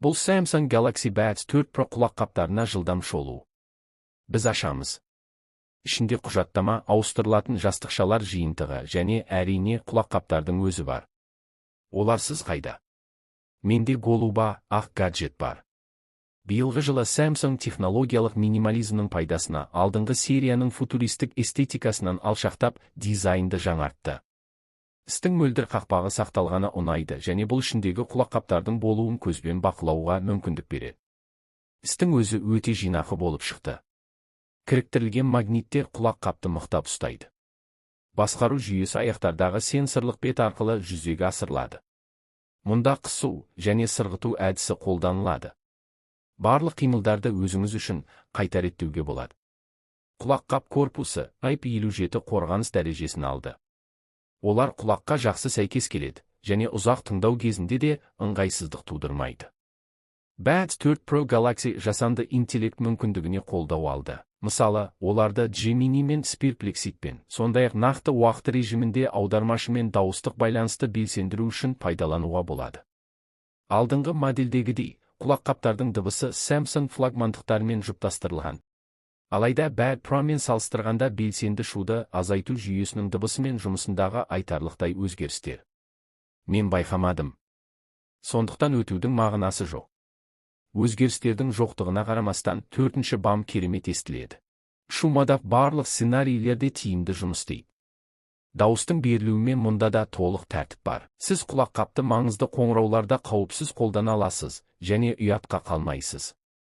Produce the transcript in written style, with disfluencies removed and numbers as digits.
Бұл Samsung Galaxy Buds 4 Pro құлаққаптарына жылдам шолу. Біз ашамыз. Ішінде құжаттама, ауыстырылатын жастықшалар жиынтығы және әрине құлаққаптардың өзі бар. Оларсыз қайда? Менде голуба, ақ гаджет бар. Биылғы жылы Samsung технологиялық минимализмнің пайдасына алдыңғы серияның футуристік эстетикасынан алшақтап дизайнды жаңартты. Істің мөлдір қақпағы сақталғаны ұнайды және бұл ішіндегі құлаққаптардың болуын көзбен бақылауға мүмкіндік береді. Істің өзі өте жинақы болып шықты. Кіріктірілген магниттер құлаққапты мықтап ұстайды. Басқару жүйесі аяқтардағы сенсорлық бет арқылы жүзеге асырылады. Мұнда қысу және сырғыту әдісі қолданылады. Барлық қимылдарды өзіңіз үшін қайта реттеуге болады. Құлаққап корпусы IP57 қорғаныс дәрежесін алды. Олар құлаққа жақсы сәйкес келеді және ұзақ тыңдау кезінде де ыңғайсыздық тудырмайды. Buds 4 Pro Galaxy жасанды интеллект мүмкіндігіне қолдау алды. Мысалы, оларды Gemini мен SpearPlexitпен, сондай-ақ нақты уақыт режимінде аудармашымен дауыстық байланысты белсендіру үшін пайдалануға болады. Алдыңғы модельдегідей, құлаққаптардың дыбысы Samsung флагмандықтармен жұптастырылған. Алайда Buds Pro мен салыстырғанда белсенді шуды азайту жүйесінің дыбысымен жұмысындағы айтарлықтай өзгерістер. Мен байқамадым. Сондықтан өтудің мағынасы жоқ. Өзгерістердің жоқтығына қарамастан 4-ші бам керемет естіледі. Шумада барлық сценарийлерде тиімді жұмыс істейді. Дауыстың берілуімен мұнда да толық тәртіп бар. Сіз құлаққапты маңызды қоңырауларда қауіпсіз қолдана аласыз және ұятқа қалмайсыз.